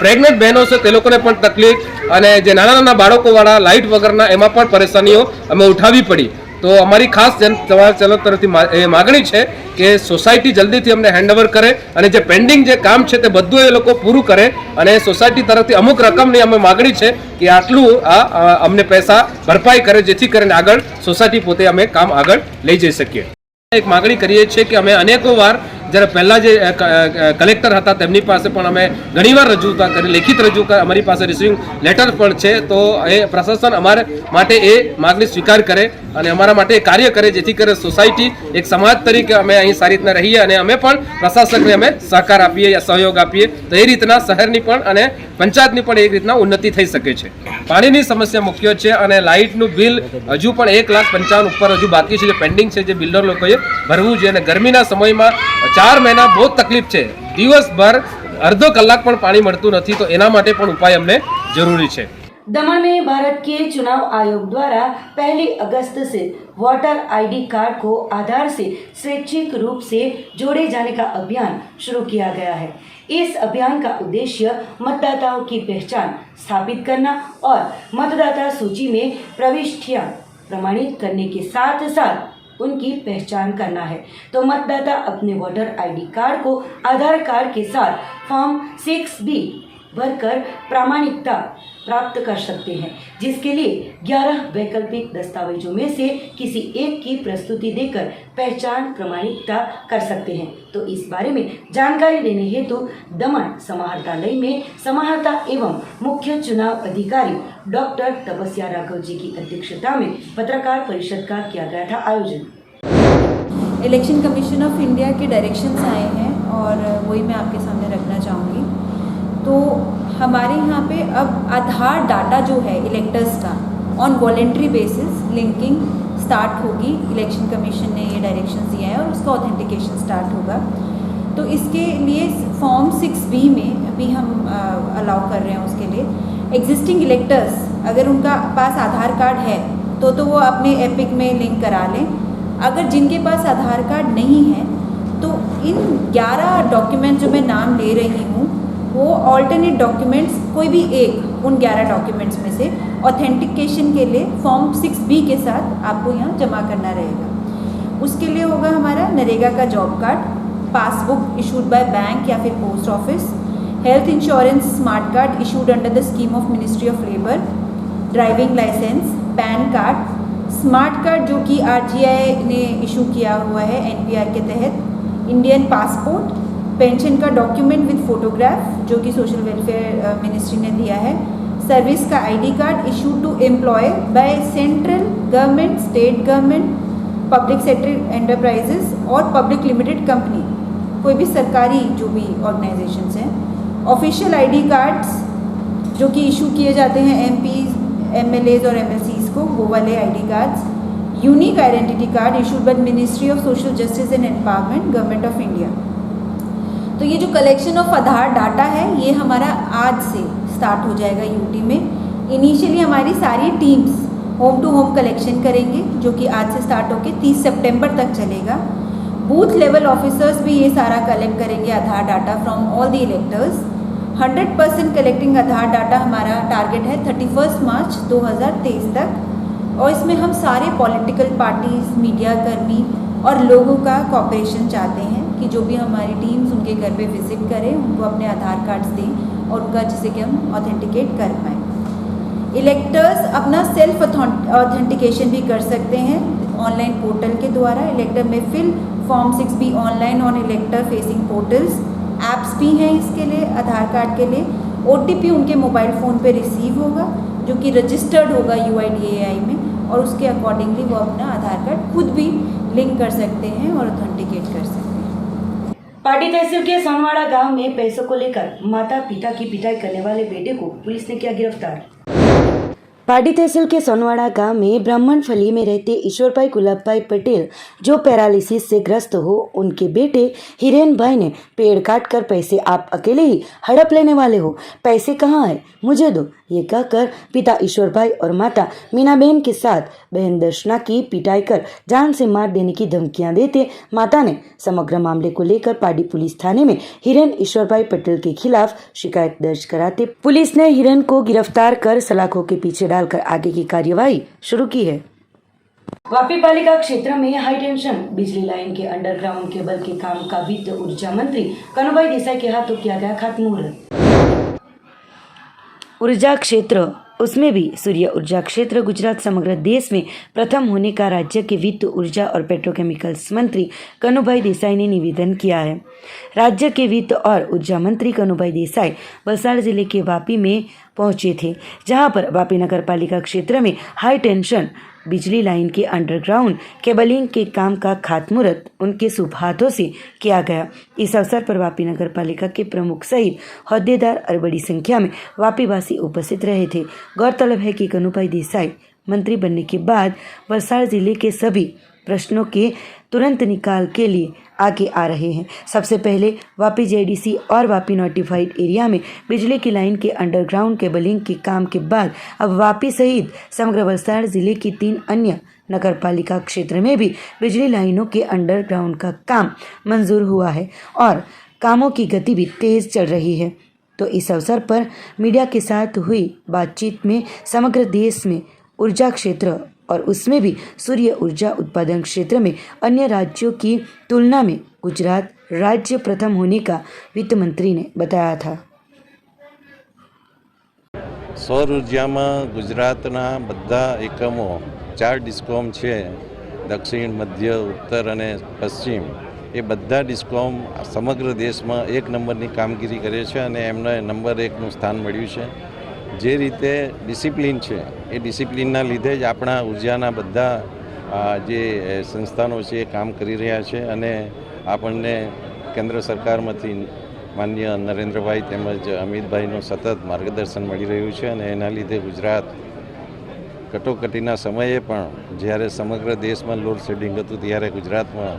S8: પ્રેગ્નન્ટ બહેનો છે તે લોકોને પણ તકલીફ અને જે નાના નાના બાળકોવાળા લાઇટ વગરના એમાં પણ પરેશાનીઓ અમે ઉઠાવવી પડી। તો અમારી ખાસ તમારા ચેનલ તરફથી માગણી છે કે સોસાયટી જલ્દીથી અમને હેન્ડઓવર કરે અને જે પેન્ડિંગ જે કામ છે તે બધું એ લોકો પૂરું કરે અને સોસાયટી તરફથી અમુક રકમની અમે માગણી છે કે આટલું અમને પૈસા ભરપાઈ કરે જેથી કરીને આગળ સોસાયટી પોતે અમે કામ આગળ લઈ જઈ શકીએ। એક માગણી કરીએ છીએ કે અમે અનેકો વાર જ્યારે પહેલાં જે કલેક્ટર હતા તેમની પાસે પણ અમે ઘણીવાર રજૂઆત કરી, લેખિત રજૂઆત અમારી પાસે રિસીવિંગ લેટર પણ છે, તો એ પ્રશાસન અમારે માટે એ માગણી સ્વીકાર કરે અને અમારા માટે કાર્ય કરે જેથી કરીને સોસાયટી એક સમાજ તરીકે અમે અહીં સારી રીતના રહીએ અને અમે પણ પ્રશાસકને અમે સહકાર આપીએ યા સહયોગ આપીએ તો એ રીતના શહેરની પણ અને પંચાયતની પણ એક રીતના ઉન્નતિ થઈ શકે છે। પાણીની સમસ્યા મુખ્ય છે અને લાઇટનું બિલ હજુ પણ 1,55,000 ઉપર હજુ બાકી છે, જે પેન્ડિંગ છે, જે બિલ્ડર લોકોએ ભરવું જોઈએ। અને ગરમીના સમયમાં 4 મહિના બહુ તકલીફ છે, દિવસભર અડધો કલાક પણ પાણી મળતું નથી, તો એના માટે પણ ઉપાય અમને જરૂરી છે।
S1: दमन में भारत के चुनाव आयोग द्वारा 1 अगस्त से वोटर आईडी कार्ड को आधार से स्वैच्छिक रूप से जोड़े जाने का अभियान शुरू किया गया है। इस अभियान का उद्देश्य मतदाताओं की पहचान स्थापित करना और मतदाता सूची में प्रविष्टियां प्रमाणित करने के साथ साथ उनकी पहचान करना है। तो मतदाता अपने वोटर आईडी कार्ड को आधार कार्ड के साथ फॉर्म 6B भरकर प्रामाणिकता प्राप्त कर सकते हैं, जिसके लिए 11 वैकल्पिक दस्तावेजों में से किसी एक की प्रस्तुति देकर पहचान प्रमाणिकता कर सकते हैं। तो इस बारे में जानकारी देने हेतु दमन समाहर्तालय में समाहर्ता एवं मुख्य चुनाव अधिकारी डॉक्टर तपस्या राघव जी की अध्यक्षता में पत्रकार परिषद का किया गया था आयोजन।
S9: इलेक्शन कमीशन ऑफ इंडिया के डायरेक्शंस आए हैं और वही मैं आपके सामने रखना चाहूँगी। तो हमारे यहाँ पे अब आधार डाटा जो है इलेक्टर्स का on voluntary basis linking start होगी। इलेक्शन कमीशन ने ये डायरेक्शंस दिए हैं और उसका ऑथेंटिकेशन स्टार्ट होगा। तो इसके लिए फॉर्म 6B में अभी हम अलाउ कर रहे हैं। उसके लिए एग्जिस्टिंग इलेक्टर्स अगर उनका पास आधार कार्ड है तो वो अपने एपिक में लिंक करा लें। अगर जिनके पास आधार कार्ड नहीं है तो इन 11 डॉक्यूमेंट जो मैं नाम ले रही हूँ वो ऑल्टरनेट डॉक्यूमेंट्स कोई भी एक उन 11 डॉक्यूमेंट्स में से ऑथेंटिकेशन के लिए फॉर्म 6B के साथ आपको यहाँ जमा करना रहेगा। उसके लिए होगा हमारा नरेगा का job card, passbook issued by bank या फिर post office, health insurance smart card issued under the scheme of ministry of labour, driving licence, PAN card, smart card जो कि RGI ने इशू किया हुआ है NPR के तहत, इंडियन पासपोर्ट, पेंशन का डॉक्यूमेंट विद फोटोग्राफ जो कि सोशल वेलफेयर मिनिस्ट्री ने दिया है, सर्विस का ID card issued to employ by central government, state government, public sector enterprises और पब्लिक लिमिटेड कंपनी, कोई भी सरकारी जो भी ऑर्गेनाइजेशंस हैं, ऑफिशियल ID कार्ड्स जो कि इशू किए जाते हैं MPs, MLAs और MLCs को, वो वाले ID cards, unique identity card issued by ministry of social justice and empowerment, government of India. तो ये जो कलेक्शन ऑफ आधार डाटा है ये हमारा आज से स्टार्ट हो जाएगा यूटी में। इनिशियली हमारी सारी teams home to home collection करेंगे जो कि आज से स्टार्ट होकर 30 सितंबर तक चलेगा। बूथ लेवल ऑफिसर्स भी ये सारा कलेक्ट करेंगे Aadhaar data from all the electors. 100% collecting Aadhaar data हमारा टारगेट है 31 मार्च 2023 तक। और इसमें हम सारे पॉलिटिकल पार्टीज़, मीडिया कर्मी और लोगों का कॉपरेशन चाहते हैं कि जो भी हमारी टीम्स उनके घर पे विजिट करें, उनको अपने आधार कार्ड्स दें और उनका जिससे कि हम ऑथेंटिकेट कर पाएँ। इलेक्टर्स अपना सेल्फ ऑथेंटिकेशन भी कर सकते हैं ऑनलाइन पोर्टल के द्वारा। इलेक्टर में fill form 6B online on elector facing portals. Apps भी हैं इसके लिए, आधार कार्ड के लिए। OTP उनके मोबाइल फ़ोन पे रिसीव होगा जो कि रजिस्टर्ड होगा UIDAI में, और उसके अकॉर्डिंगली वो अपना आधार कार्ड खुद भी लिंक कर सकते हैं और ऑथेंटिकेट कर सकते हैं।
S1: पाटी तहसील के सोनवाड़ा गांव में पैसों को लेकर माता पिता की पिटाई करने वाले बेटे को पुलिस ने किया गिरफ्तार। पाटी तहसील के सोनवाड़ा गांव में ब्राह्मणफली में रहते ईश्वरभाई गुलाबभाई पटेल जो पैरालिसिस से ग्रस्त हो, उनके बेटे हिरेन भाई ने पेड़ काटकर पैसे आप अकेले ही हड़प लेने वाले हो, पैसे कहाँ है मुझे दो, ये कहकर पिता ईश्वर भाई और माता मीनाबेन के साथ बहन दर्शना की पिटाई कर जान से मार देने की धमकियां देते माता ने समग्र मामले को लेकर पाटी पुलिस थाने में हिरेन ईश्वर भाई पटेल के खिलाफ शिकायत दर्ज कराते पुलिस ने हिरेन को गिरफ्तार कर सलाखों के पीछे डालकर आगे की कार्यवाही शुरू की है। वापी पालिका क्षेत्र में हाई टेंशन बिजली लाइन के अंडरग्राउंड केबल के काम का वित्त ऊर्जा मंत्री कनुभाई देसाई के हाथों किया गया खातमुहूर्त। ऊर्जा क्षेत्र, उसमें भी सूर्य ऊर्जा क्षेत्र गुजरात समग्र देश में प्रथम होने का राज्य के वित्त, ऊर्जा और पेट्रोकेमिकल्स मंत्री कनुभाई देसाई ने निवेदन किया है। राज्य के वित्त और ऊर्जा मंत्री कनुभाई देसाई वलसाड़ जिले के वापी में पहुंचे थे, जहां पर वापी नगर पालिका क्षेत्र में हाई टेंशन बिजली लाइन के अंडरग्राउंड केबलिंग के काम का खातमुहूर्त उनके शुभ हाथों से किया गया। इस अवसर पर वापी नगर पालिका के प्रमुख सहित होद्देदार और बड़ी संख्या में वापीवासी उपस्थित रहे थे। गौरतलब है कि कनुभाई देसाई मंत्री बनने के बाद वलसाड़ जिले के सभी प्रश्नों के तुरंत निकाल के लिए आगे आ रहे हैं। सबसे पहले वापी JDC और वापी नोटिफाइड एरिया में बिजली की लाइन के अंडरग्राउंड केबलिंग के काम के बाद अब वापी सहित समग्र वलसाड़ जिले की 3 अन्य नगर पालिका क्षेत्र में भी बिजली लाइनों के अंडरग्राउंड का काम मंजूर हुआ है और कामों की गति भी तेज चल रही है। तो इस अवसर पर मीडिया के साथ हुई बातचीत में समग्र देश में ऊर्जा क्षेत्र और उसमें भी सूर्य ऊर्जा उत्पादन क्षेत्र में अन्य राज्यों की तुलना में गुजरात राज्य प्रथम होने का वित्त मंत्री ने बताया था।
S10: सौर ऊर्जा में गुजरातना बधा एकमों 4 डिस्कॉम है, दक्षिण, मध्य, उत्तर और पश्चिम। ये बधा डिस्कॉम समग्र देश में 1 नंबरनी कामगीरी करे छे अने एमने नंबर 1 નું स्थान मळ्युं छे। जे रीते डिसिप्लिन है ये डिसिप्लिनना लीधे ज आपणा ऊर्जाना बधा जे संस्थानो छे काम करी रह्या छे अने आपणने केंद्र सरकारमांथी माननीय नरेन्द्रभाई तेमज अमितभाईનું सतत मार्गदर्शन मळी रह्युं छे अने एना लीधे गुजरात कटोकटीना समये पण ज्यारे समग्र देश में लोड शेडिंग हतुं त्यारे गुजरात में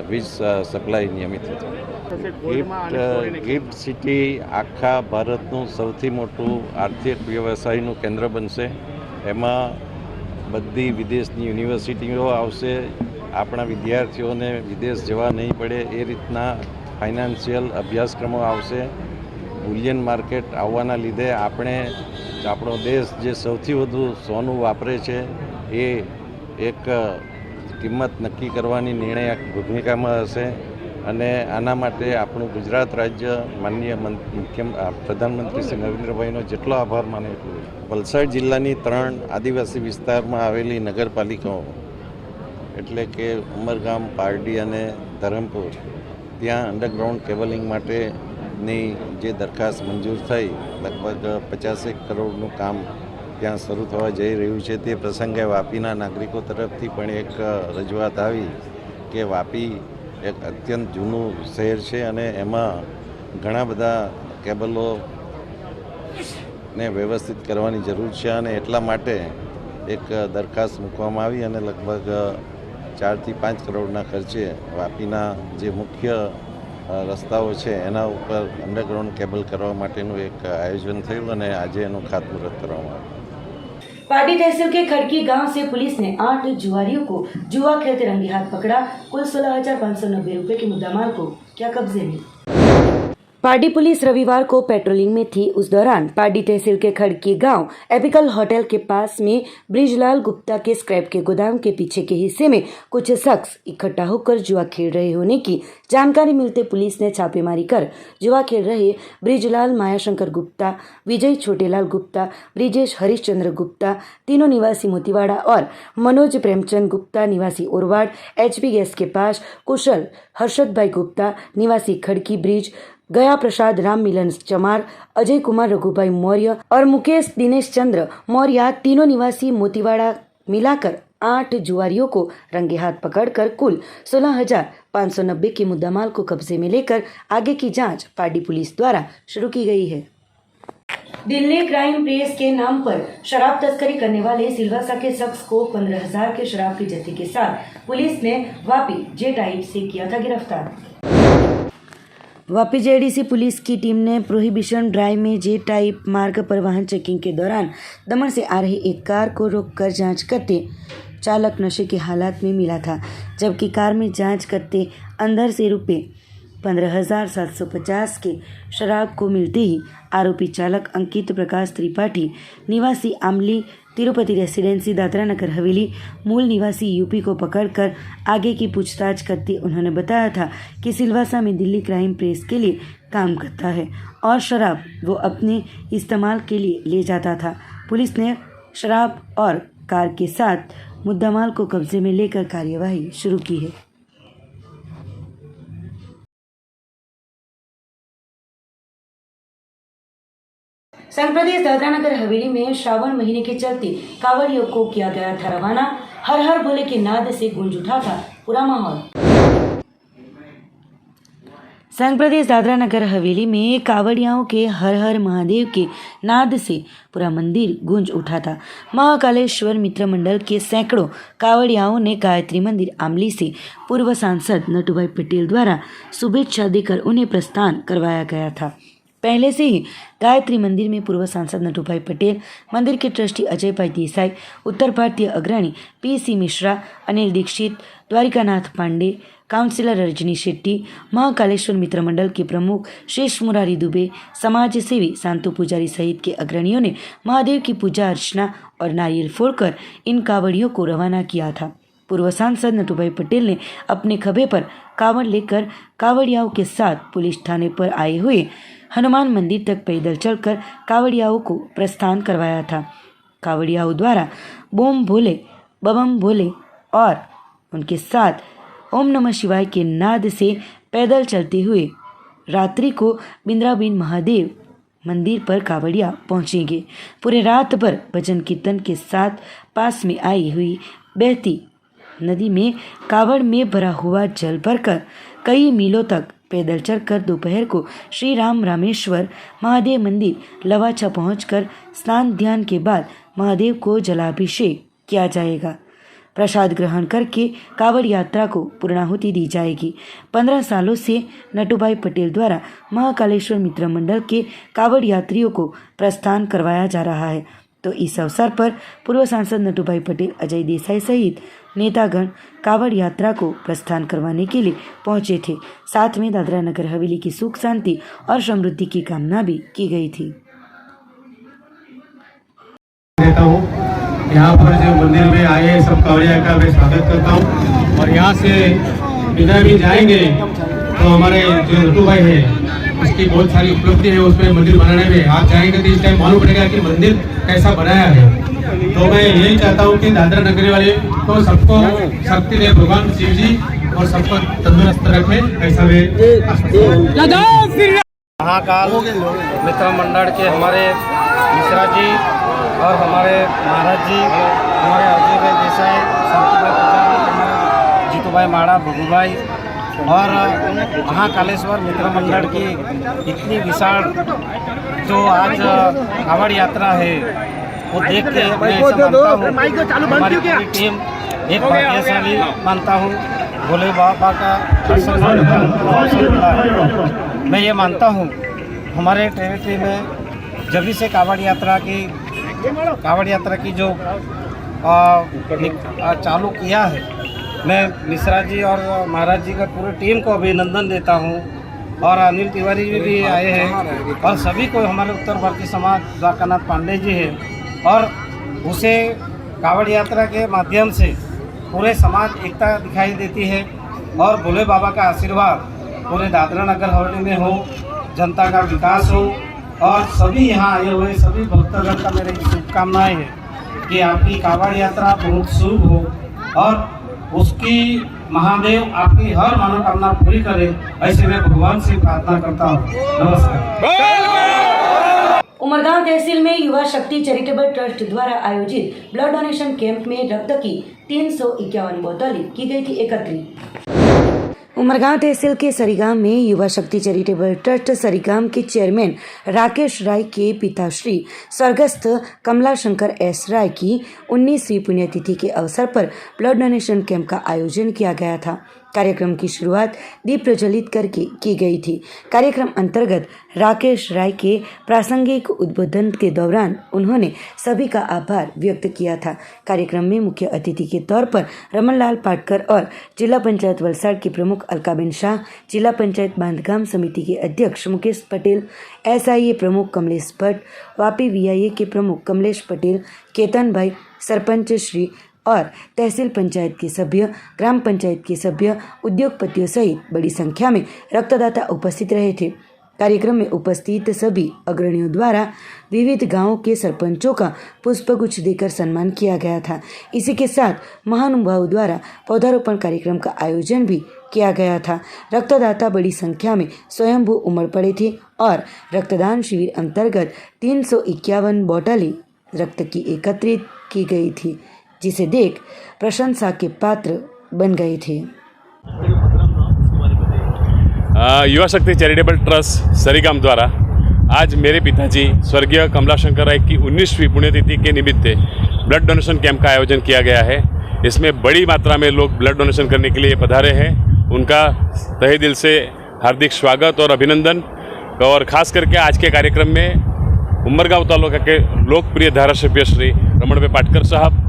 S10: वीज सप्लाय नियमित थी। गिफ्ट सिटी आखा भारतનું સૌથી મોટું આર્થિક વ્યવસાયનું કેન્દ્ર બનશે। એમાં બધી વિદેશની યુનિવર્સિટીઓ આવશે, આપણા વિદ્યાર્થીઓને વિદેશ જવા નહીં પડે એ રીતના ફાઇનાન્શિયલ અભ્યાસક્રમો આવશે। બુલિયન માર્કેટ આવવાના લીધે આપણો દેશ જે સૌથી વધુ સોનું વાપરે છે એ એક કિંમત નક્કી કરવાની નિર્ણાયક ભૂમિકામાં હશે અને આના માટે આપણું ગુજરાત રાજ્ય માનનીય પ્રધાનમંત્રી શ્રી નરેન્દ્રભાઈનો જેટલો આભાર માને એટલું। વલસાડ જિલ્લાની 3 આદિવાસી વિસ્તારમાં આવેલી નગરપાલિકાઓ એટલે કે ઉમરગામ, પારડી અને ધરમપુર, ત્યાં અંડરગ્રાઉન્ડ કેબલિંગ માટેની જે દરખાસ્ત મંજૂર થઈ લગભગ 50 કરોડનું કામ ત્યાં શરૂ થવા જઈ રહ્યું છે। તે પ્રસંગે વાપીના નાગરિકો તરફથી પણ એક રજૂઆત આવી કે વાપી એક અત્યંત જૂનું શહેર છે અને એમાં ઘણા બધા કેબલોને વ્યવસ્થિત કરવાની જરૂર છે અને એટલા માટે એક દરખાસ્ત મૂકવામાં આવી અને લગભગ 4 થી 5 કરોડના ખર્ચે વાપીના જે મુખ્ય રસ્તાઓ છે એના ઉપર અંડરગ્રાઉન્ડ કેબલ કરવા માટેનું એક આયોજન થયું અને આજે એનું ખાતમુહૂર્ત કરવામાં આવ્યું।
S1: पाटी तहसील के खड़की गांव से पुलिस ने 8 जुआरियों को जुआ खेलते रंगे हाथ पकड़ा। कुल 16,590 रुपए के मुद्दामाल को क्या कब्जे में। पार्टी पुलिस रविवार को पेट्रोलिंग में थी। उस दौरान पार्टी तहसील के खड़की गांव एपिकल होटल के पास में ब्रिजलाल गुप्ता के स्क्रैप के गोदाम के पीछे के हिस्से में कुछ शख्स इकट्ठा होकर जुआ खेल रहे होने की जानकारी मिलते पुलिस ने छापेमारी कर जुआ खेल रहे ब्रिजलाल मायाशंकर गुप्ता, विजय छोटेलाल गुप्ता, ब्रिजेश हरिश्चंद्र गुप्ता तीनों निवासी मोतीवाड़ा और मनोज प्रेमचंद गुप्ता निवासी ओरवाड़, एचपी गैस के पास कुशल हर्षद भाई गुप्ता निवासी खड़की ब्रिज, गया प्रसाद राम मिलन चमार, अजय कुमार रघुभाई मौर्य और मुकेश दिनेश चंद्र मौर्य तीनों निवासी मोतीवाड़ा मिलाकर 8 जुआरियों को रंगे हाथ पकड़कर कुल 16,590 के मुद्दामाल को कब्जे में लेकर आगे की जांच पार्टी पुलिस द्वारा शुरू की गई है। दिल्ली क्राइम प्रेस के नाम पर शराब तस्करी करने वाले सिलवासा के शख्स को 15,000 के शराब के जत्थे के साथ पुलिस ने वापी जेटाइप से किया था गिरफ्तार। वापी जेडीसी पुलिस की टीम ने प्रोहिबिशन ड्राइव में जे टाइप मार्ग पर वाहन चेकिंग के दौरान दमन से आ रही एक कार को रोककर जांच करते चालक नशे के हालात में मिला था, जबकि कार में जांच करते अंदर से रुपये 15,750 के शराब को मिलते ही आरोपी चालक अंकित प्रकाश त्रिपाठी निवासी आमली तिरुपति रेसिडेंसी दादरा नगर हवेली मूल निवासी यूपी को पकड़कर आगे की पूछताछ करते उन्होंने बताया था कि सिलवासा में दिल्ली क्राइम प्रेस के लिए काम करता है और शराब वो अपने इस्तेमाल के लिए ले जाता था। पुलिस ने शराब और कार के साथ मुद्दामाल को कब्जे में लेकर कार्यवाही शुरू की है। संघ प्रदेश दादरा नगर हवेली में श्रावण महीने के चलते कांवड़ियों को किया गया था रवाना। हर हर भोले के नाद से गूंज उठा था पूरा माहौल। संघ प्रदेश दादरा नगर हवेली में कांवड़ियाओं के हर हर महादेव के नाद से पूरा मंदिर गूंज उठा था। महाकालेश्वर मित्र मंडल के सैकड़ों कांवड़ियाओं ने गायत्री मंदिर आमली से पूर्व सांसद नटूभाई पटेल द्वारा शुभेच्छा देकर उन्हें प्रस्थान करवाया गया था। पहले से ही गायत्री मंदिर में पूर्व सांसद नटूभाई पटेल, मंदिर के ट्रस्टी अजय भाई देसाई, उत्तर भारतीय अग्रणी पीसी मिश्रा, अनिल दीक्षित, द्वारिकानाथ पांडे, काउंसिलर रजनी शेट्टी, महाकालेश्वर मित्र मंडल के प्रमुख शेष मुरारी दुबे, समाज सेवी शांतु पुजारी सहित के अग्रणियों ने महादेव की पूजा अर्चना और नारियल फोड़कर इन कांवड़ियों को रवाना किया था। पूर्व सांसद नटूभाई पटेल ने अपने खभे पर कांवड़ लेकर कांवड़ियाओं के साथ पुलिस थाने पर आए हुए हनुमान मंदिर तक पैदल चलकर कांवड़ियाओं को प्रस्थान करवाया था। कांवड़ियाओं द्वारा बोम भोले बबम भोले और उनके साथ ओम नमः शिवाय के नाद से पैदल चलते हुए रात्रि को बिंद्राबिन महादेव मंदिर पर कांवड़िया पहुंचेंगे। पूरे रात भर भजन कीर्तन के साथ पास में आई हुई बहती नदी में कांवड़ में भरा हुआ जल भरकर कई मीलों तक पैदल चलकर दोपहर को श्री राम रामेश्वर महादेव मंदिर लवाछा पहुंचकर स्नान ध्यान के बाद महादेव को जलाभिषेक किया जाएगा। प्रसाद ग्रहण करके कांवड़ यात्रा को पूर्णाहुति दी जाएगी। 15 सालों से नटूभाई पटेल द्वारा महाकालेश्वर मित्र मंडल के कांवड़ यात्रियों को प्रस्थान करवाया जा रहा है। तो इस अवसर पर पूर्व सांसद नटूभाई पटेल, अजय देसाई सहित नेतागण कांवड़ यात्रा को प्रस्थान करवाने के लिए पहुंचे थे। साथ में दादरा नगर हवेली की सुख शांति और समृद्धि की कामना भी की गई थी।
S11: देता हूँ यहाँ पर जो मंदिर में आए सब कांवड़िया का मैं स्वागत करता हूँ और यहाँ से बिना भी जाएंगे तो हमारे जो नटूभाई है उसकी बहुत सारी उपलब्धि है उसमें मंदिर बनाने में। आप जाएंगे तो इस टाइम मालूम पड़ेगा कि मंदिर कैसा बनाया है। तो मैं यही चाहता हूँ कि दादरा नगरी वाले को सबको शक्ति दे भगवान शिव जी और सबको तंदुरुस्त रखे, ऐसा
S12: महाकाल मित्र मंडल के हमारे मिश्रा जी और हमारे महाराज जी, हमारे अजय भाई देसाई, शांतु भाई पुजारी, हमारे जीतू भाई माड़ा, भगू भाई और महाकालेश्वर मित्र मंडल की इतनी विशाल जो आज कांवड़ यात्रा है वो देख के मैं ऐसा मानता हूँ हमारी पूरी टीम एक भाग्यशाली मानता हूँ। भोले बाबा का दर्शन मिला है। मैं ये मानता हूँ हमारे टेरिटरी में जब से कांवड़ यात्रा की जो चालू किया है, मैं मिश्रा जी और महाराज जी का पूरी टीम को अभिनंदन देता हूँ। और अनिल तिवारी जी भी आए हैं और सभी को, हमारे उत्तर भारतीय समाज द्वारकानाथ पांडे जी हैं और उसे कांवड़ यात्रा के माध्यम से पूरे समाज एकता दिखाई देती है। और भोले बाबा का आशीर्वाद पूरे दादरा नगर हवेली में हो, जनता का विकास हो और सभी यहाँ आए हुए सभी भक्तगण का मेरी शुभकामनाएं हैं कि आपकी कांवड़ यात्रा बहुत शुभ हो और उसकी महादेव आपकी हर मनोकामना पूरी करे, ऐसे मैं भगवान से प्रार्थना करता हूँ। नमस्कार।
S1: उमरगांव तहसील में युवा शक्ति चैरिटेबल ट्रस्ट द्वारा आयोजित ब्लड डोनेशन कैंप में रक्त की 351 बोतलें की गई थी एकत्रित। उमरगांव तहसील के सरीगाम में युवा शक्ति चैरिटेबल ट्रस्ट सरीगाम के चेयरमैन राकेश राय के पिताश्री स्वर्गस्थ कमलाशंकर एस राय की 19वीं पुण्यतिथि के अवसर पर ब्लड डोनेशन कैंप का आयोजन किया गया था। कार्यक्रम की शुरुआत दीप प्रज्वलित करके की गई थी। कार्यक्रम अंतर्गत राकेश राय के प्रासंगिक उद्बोधन के दौरान उन्होंने सभी का आभार व्यक्त किया था। कार्यक्रम में मुख्य अतिथि के तौर पर रमनलाल पाटकर और जिला पंचायत वलसाड की प्रमुख अलकाबेन शाह, जिला पंचायत बांधकाम समिति के अध्यक्ष मुकेश पटेल, SIA प्रमुख कमलेश भट्ट, वापी VIA के प्रमुख कमलेश पटेल, केतन भाई, सरपंच श्री और तहसील पंचायत के सभ्य, ग्राम पंचायत के सभ्य, उद्योगपतियों सहित बड़ी संख्या में रक्तदाता उपस्थित रहे थे। कार्यक्रम में उपस्थित सभी अग्रणियों द्वारा विविध गांवों के सरपंचों का पुष्पगुच्छ देकर सम्मान किया गया था। इसी के साथ महानुभावों द्वारा पौधारोपण कार्यक्रम का आयोजन भी किया गया था। रक्तदाता बड़ी संख्या में स्वयंभू उमड़ पड़े थे और रक्तदान शिविर अंतर्गत 351 बोतलें रक्त की एकत्रित की गई थी, जिसे देख प्रशंसा के पात्र बन गए थे।
S13: युवा शक्ति चैरिटेबल ट्रस्ट सरीगाम द्वारा आज मेरे पिताजी स्वर्गीय कमलाशंकर राय की 19वीं पुण्यतिथि के निमित्त ब्लड डोनेशन कैंप का आयोजन किया गया है। इसमें बड़ी मात्रा में लोग ब्लड डोनेशन करने के लिए पधारे हैं। उनका तहे दिल से हार्दिक स्वागत और अभिनंदन। और ख़ास करके आज के कार्यक्रम में उमरगांव तालुका के लोकप्रिय धारासभ्य श्री रमण भाई पाटकर साहब,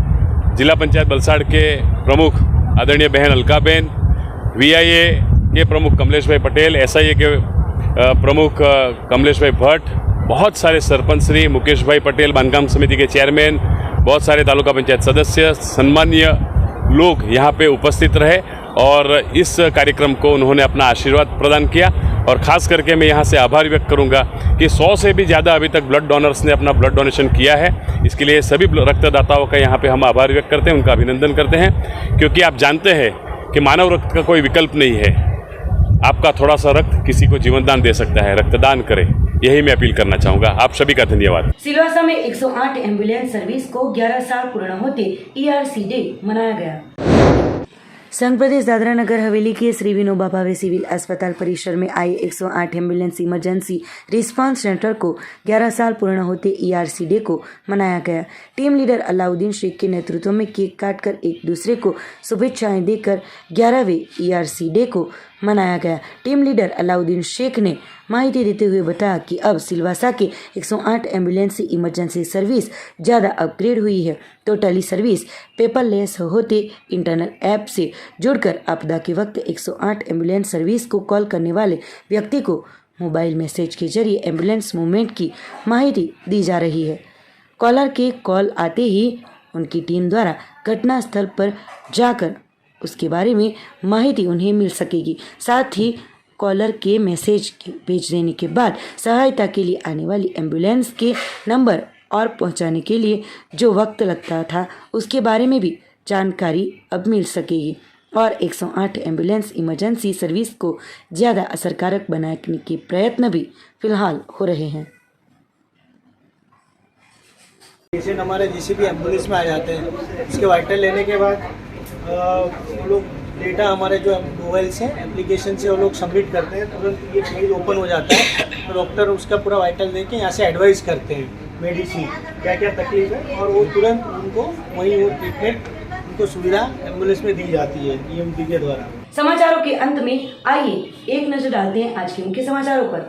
S13: जिला पंचायत वलसाड के प्रमुख आदरणीय बहन अलकाबेन, VIA के प्रमुख कमलेश भाई पटेल, SIA के प्रमुख कमलेश भाई भट्ट, बहुत सारे सरपंच श्री मुकेश भाई पटेल, बांधकाम समिति के चेयरमैन, बहुत सारे तालुका पंचायत सदस्य, सम्मानीय लोग यहाँ पे उपस्थित रहे और इस कार्यक्रम को उन्होंने अपना आशीर्वाद प्रदान किया। और ख़ास करके मैं यहाँ से आभार व्यक्त करूँगा कि 100 से भी ज़्यादा अभी तक ब्लड डोनर्स ने अपना ब्लड डोनेशन किया है। इसके लिए सभी रक्तदाताओं का यहाँ पे हम आभार व्यक्त करते हैं, उनका अभिनंदन करते हैं, क्योंकि आप जानते हैं कि मानव रक्त का कोई विकल्प नहीं है। आपका थोड़ा सा रक्त किसी को जीवन दान दे सकता है। रक्तदान करें, यही मैं अपील करना चाहूँगा। आप सभी का धन्यवाद।
S1: सिलवासा में 108 एम्बुलेंस सर्विस को 11 साल पूर्ण होते ERC डे मनाया गया। संघ प्रदेश दादरा नगर हवेली के श्री विनोबा भावे सिविल अस्पताल परिसर में आई 108 एम्बुलेंस इमरजेंसी रिस्पांस सेंटर को 11 साल पूर्ण होते ERC डे को मनाया गया। टीम लीडर अलाउद्दीन शेख के नेतृत्व में केक काटकर एक दूसरे को शुभेच्छाएं देकर 11वें ERC डे को मनाया गया। टीम लीडर अलाउद्दीन शेख ने माहिती देते हुए बताया कि अब सिलवासा के 108 एम्बुलेंस इमरजेंसी सर्विस ज़्यादा अपग्रेड हुई है। टोटली सर्विस पेपरलेस होते इंटरनल ऐप से जुड़कर आपदा के वक्त 108 एम्बुलेंस सर्विस को कॉल करने वाले व्यक्ति को मोबाइल मैसेज के जरिए एम्बुलेंस मूवमेंट की माहिती दी जा रही है। कॉलर के कॉल आते ही उनकी टीम द्वारा घटनास्थल पर जाकर उसके बारे में माहिती उन्हें मिल सकेगी। साथ ही कॉलर के मैसेज भेज देने के बाद सहायता के लिए आने वाली एम्बुलेंस के नंबर और पहुंचाने के लिए जो वक्त लगता था उसके बारे में भी जानकारी अब मिल सकेगी और 108 एम्बुलेंस इमरजेंसी सर्विस को ज़्यादा असरकारक बनाने के प्रयत्न भी फिलहाल हो रहे हैं।
S14: पेशेंट हमारे GCP एम्बुलेंस में आ जाते हैं, उसके वाइटल लेने के बाद लोग डेटा हमारे जो मोबाइल से एप्लीकेशन से वो लोग सबमिट करते हैं, तुरंत ये पेज ओपन हो जाता है तो डॉक्टर उसका पूरा वाइटल देके यहाँ से एडवाइस करते हैं मेडिसिन, क्या क्या तकलीफ है, और वो तुरंत उनको वहीं वो ट्रीटमेंट उनको सुविधा एम्बुलेंस में दी जाती है EMT के द्वारा।
S1: समाचारों के अंत में आइए एक नजर डालते हैं आज के मुख्य समाचारों पर।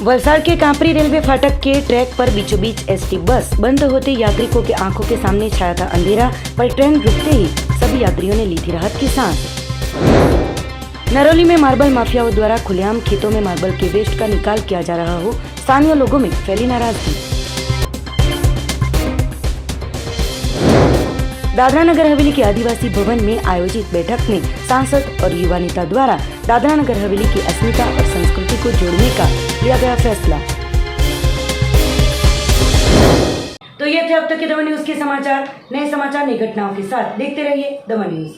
S1: वलसाड़ के कांपरी रेलवे फाटक के ट्रैक पर बीचों बीच ST बस बंद होते यात्रियों के आंखों के सामने छाया था अंधेरा, पर ट्रेन रुकते ही सभी यात्रियों ने ली थी राहत की सांस। नरौली में मार्बल माफियाओं द्वारा खुलेआम खेतों में मार्बल के वेस्ट का निकाल किया जा रहा हो, स्थानीय लोगों में फैली नाराजगी। दादरा नगर हवेली के आदिवासी भवन में आयोजित बैठक में सांसद और युवा नेता द्वारा दादरा नगर हवेली की अस्मिता और संस्कृति को जोड़ने का लिया गया फैसला। तो ये थे अब तक के दमन न्यूज के समाचार। नए समाचार, नई घटनाओं के साथ देखते रहिए दमन न्यूज।